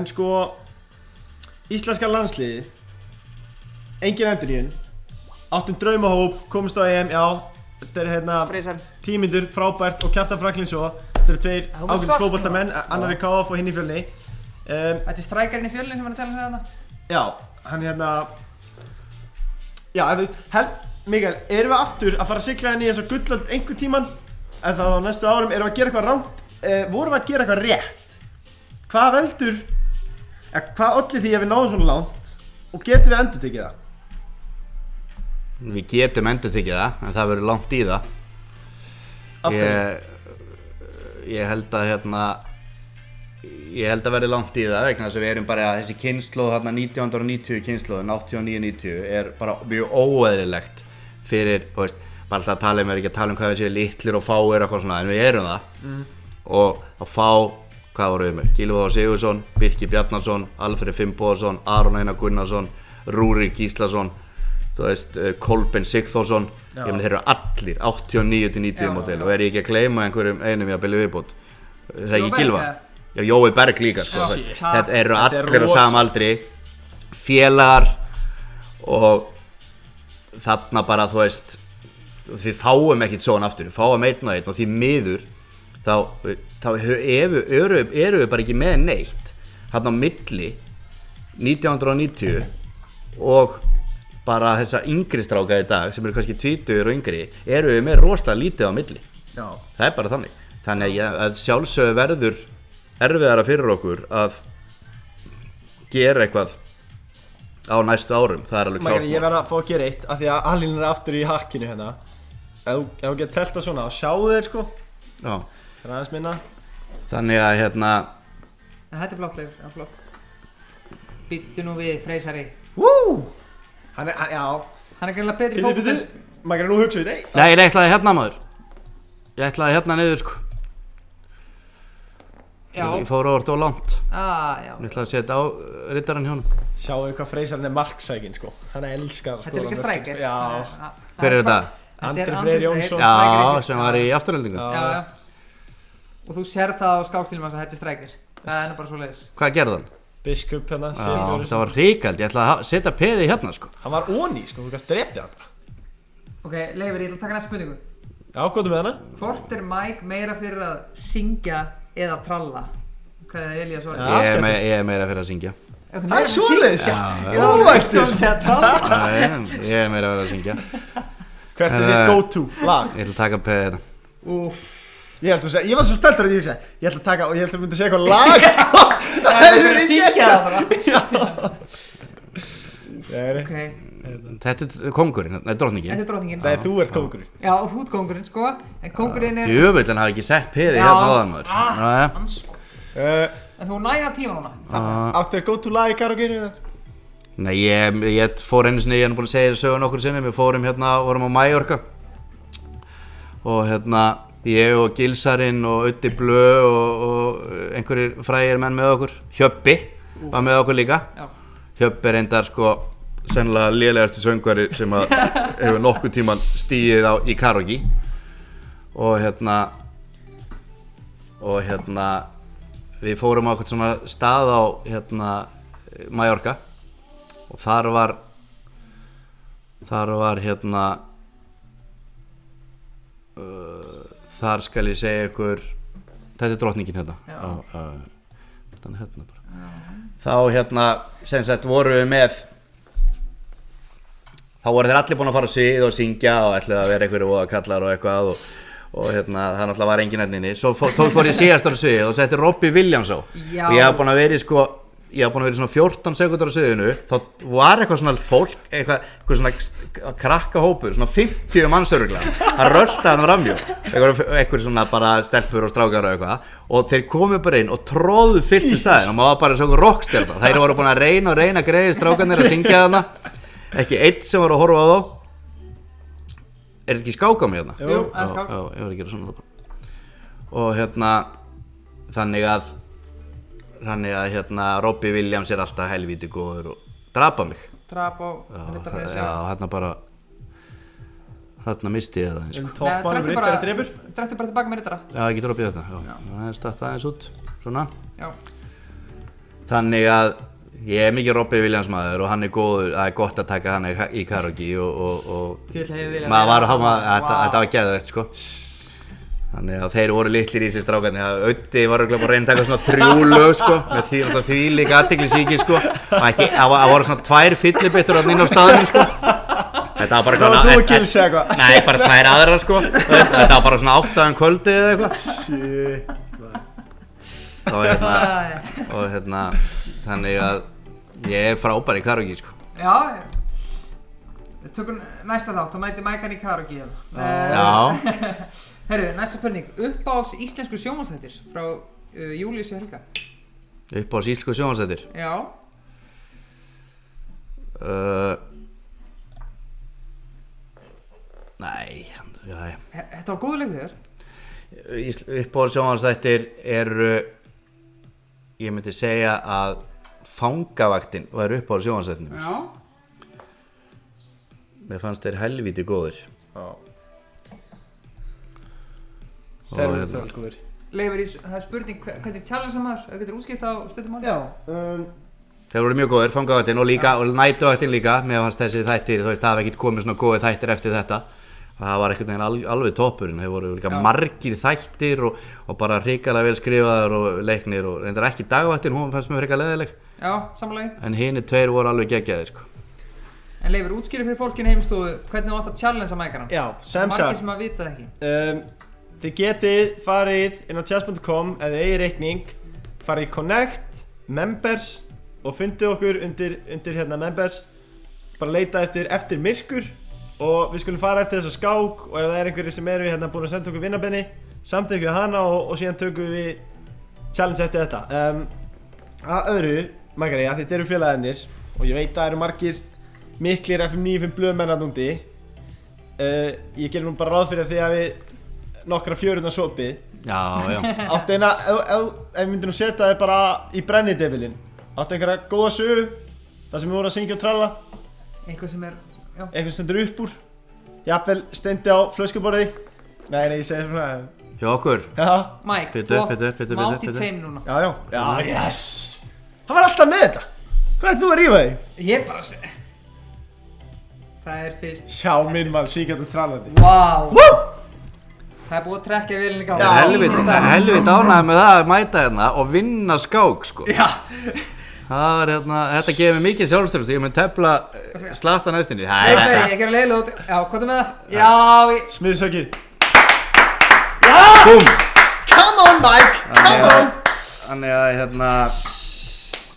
En sko íslenska landsliði engin endurnýjun áttum draumahóp, komumst á EM, já þetta hérna Freysar 10 mínútur, frábært og Kjartan Franklin svo þetta tveir ágætis fótboltamenn, annar í KF og hinn í Fjölni Þetta strækarinn í Fjölni sem var að tala um þarna Já, hann hérna Já, þú veist, Mikael, erum við aftur að fara að sigla henni í þessa gullöld einhvern tíman en það á næstu árum, erum við að gera eitthvað rangt vorum við að gera eitthvað rétt hvað veldur hvað olli því að við náðum svona langt og getum við endurtekið það? Við getum endurtekið það, en það verður langt í það Af Ég held að verði langt í það vegna þess að við erum bara þessi kynslóð þarna 1990 kynslóðin 89-90 er bara mjög óeðlilegt fyrir, þú veist, bara alltaf að tala ekki að tala hvað við séum litlir og fáir eitthvað svona en við erum það og að fá, hvað voru við með? Gylfi Sigurðsson, Birkir Bjarnason, Alfreð Finnbogason, Aron Einar Gunnarsson, Rúrik Gíslason, þú veist, Kolbeinn Sigþórsson, ég meina þeir eru allir 89-90 módel og er ég ekki að gleyma einhverjum einum jafnvel viðbót, það ekki Gylfa? Já, Jói Berg líka, sko, þetta eru allir á sama aldri, félagar og þarna bara, þú veist, við fáum ekkert svona aftur, við fáum einn og því miður, þá eru við bara ekki með neitt, þarna á milli 1990 og bara þessa yngri stráka í dag, sem eru kannski 20 og yngri, eru við með rosalega lítið á milli, Já. Það er bara þannig að sjálfsögðu verður erfiðara fyrir okkur að gera eitthvað á næstu árum, það er alveg klárt. Ég verð að fá að gera eitt af því að Alín er aftur í hakkinu hérna ef þú getur telt það svona og sjáu þeir sko Já. Það er aðeins minna Þannig að En þetta er flott legur, já flott Býttu nú við Freysari Hann er, já Hann er greinlega betri í fótbolta Maður er nú hugsað í Nei, ég ætlaði hérna maður Ég ætlaði hérna niður sko Já. Ég fór á orð og langt Já. Ég ætlaði að setja á riddarann hjá honum Sjáu hvað Freysarinn er marksækin sko Hann elskar Þetta er líka strækir Já Hver er þetta? Andri Freyr Jónsson Já, sem var í afturöldingu Já. Og þú sér það á skákstílum að þetta er strækir Það er nú bara svoleiðis Hvað gerði hann? Biskup hérna Já, það var ríkald, ég ætlaði að setja peði hérna sko Hann var onni sko, þú kannst drepið hann bara Ok, Leifur, ég ætla að taka næsta spurningu Já, hvað með hana? Hvort er Mike meira fyrir að syngja eða tralla? Hvað er Elías orðið? Já. Ég er meira fyrir að syngja Það er svoleiðis Ég er meira fyrir að syngja Hvert er þitt go-to lag? Ég ætla að taka peði hérna Úff Ég var svo spenntur að ég hugsa Ég ætla að taka og ég ætla að mynda að segja eitthvað lag sko Það er fyrir að syngja það bara Ok, Þetta er kóngurinn, nei drottningin þetta er drottningin Nei, þú ert kóngurinn Já, og þú ert kóngurinn, sko En kóngurinn er Djöfullin hafi ekki sett peði Já. hérna áðan maður Hansko En þú næga tíma núna Áttu þér go-to lag í karaokeinu eða? Nei, ég fór einu sinni, ég er búin að segja þessu sögu nokkur sinni Við fórum hérna, vorum á Mallorca Og hérna, ég og Gilsarinn og Uddi Blö og einhverjir frægir menn með okkur Hjöbbi var með okkur líka Já. Hjöbbi er reyndar sko sennilega lélegasti söngvari sem að hefur nokkuð tíman stigið í karaoke og hérna við fórum á eitthvað svona stað á hérna Mallorca og þar var hérna þar skal ég segja ykkur þetta er drottningin hérna hérna bara þá hérna sem sagt vorum við með þá voru þeir allir búin að fara á svið og syngja og ætlaði að vera einhverju voðakallar og eitthvað og hérna það náttúrulega var engin enninni svo fór ég síðast á svið og setti Robbie Williams á Já. og ég hafði búin að vera í svona 14 sekúndur á sviðinu þá var eitthvað svona fólk eitthvað svona krakkahópur svona 50 manns örugglega að rölta hann framhjá eitthvað svona bara stelpur og strákar og eitthvað og þeir komu bara inn og tróðu fylltu staðinn og maður var bara svona rockstjarna þeir voru búin að reyna greiði strákarnir að syngja þarna ekki einn sem var að horfa á þá er ekki skák á mig hérna? Jú, það er skák Já, ég var að gera svona það og hérna þannig að hérna Robbie Williams er alltaf helvíti góður og drapa mig Drap á já, hérna misti ég það sko. Toppmannum rittari drefur Drættu bara tilbaka með rittara Já, ég get Robbie þetta það er stætt aðeins út svona Já Þannig að ég er mikið Robbie Williams maður og hann er góður, það er gott að taka hann í karaoke og maður þetta var geðveikt sko. Þannig að þeir voru litlir í þessi strákarnir, að Auddi var örugglega bara að reyna að taka svona 3 lög sko, með þvílík athyglisíki sko, og það voru svona 2 fyllibittur þarna inn á staðnum sko. Þetta var bara Hvað þú að kilsi eitthvað? Nei, bara 2 aðrar sko, þetta var bara svona 8 kvöldið eða eitthvað. Shit. Og þannig að ég er frábær í karaoke sko. Já, við tökum næsta þátt, þá mæti Mækan í karaoke. Já. Herru, næsta spurning, uppáhalds íslensku sjónvarpsþættir frá Júlíusi Helga. Uppáhalds íslensku sjónvarpsþættir? Já. Nei, já. Þetta var góður leikur þér. Uppáhalds sjónvarpsþættir eru, ég myndi segja að Fangavaktin var uppáhalds sjónvarpsþættinum. Já. Mér fannst þeir helvíti góðir. Já. Þeir eru þölgóðir. Leifur, það er spurning hvernig challenge maður, ef þú getur útskipt á stundum Já. Þeir voru mjög góðir, Fangavaktin og líka, og Næturvaktin líka. Mér fannst þessi þættir, þú veist, það hafði ekkert komið svona góðir þættir eftir þetta. Það var einhvern veginn alveg toppurinn, þeir voru líka margir þættir og bara hrikalega vel skrifaðar og leiknir og reyndar ekki Dagvaktin, hún fannst mér hrikalega leðileg. Já, sammála. En hinir 2 voru alveg geggjaðir sko. En Leifur, útskýrðu fyrir fólkinu heimstofu, hvernig þú átt að challengea Mækana? Já, sem sagt. Margir sem að vita það ekki. Þið getið farið inn á chess.com eða eigið reikning, farið í Connect, Members og fundið okkur undir hérna Members, bara leita eftir myrkur og við skulum fara eftir þessa skák og ef það er einhverjir sem eru hérna búin að senda okkur vinnabenni, samþykkið við hana og síðan tökum við challenge eftir þetta. Að öðru, Magari, að þetta eru félagarnir og ég veit að það eru margir miklir FM 95 blöðmenn að núndi. Ég gerir nú bara ráð fyrir því að við nokkra fjörurnar sopið. Já. Áttu eina, ef við myndum setja þið bara í brennidefilinn. Áttu einhverja góða sögu, þar sem við vorum að syngja og tralla. Eitthvað sem er, já. Eitthvað stendur upp úr. Jafnvel steindi á flöskuborði. Nei, ég segi svona. Hjá okkur? Já. Mike, þú mátt í 2 núna. Já, yes. Það var alltaf með þetta. Hvað ert þú að rífa þig? Ég bara segi. Það er fyrst. Sjá minn mann, síkjandi og trallandi. Vá. Það er búið að trekkja vélinni gáð. Helvit ánægði með það að mæta hérna og vinna skák sko. Já. Það var hérna, þetta gefur mér mikið sjálfstraust, ég mun tefla slatta næstinni. Ég gera leiðilega út. Já, hvað er með það? Já. Smiðsökið. Já. Búm. Come on Mike, come on. Þannig að hérna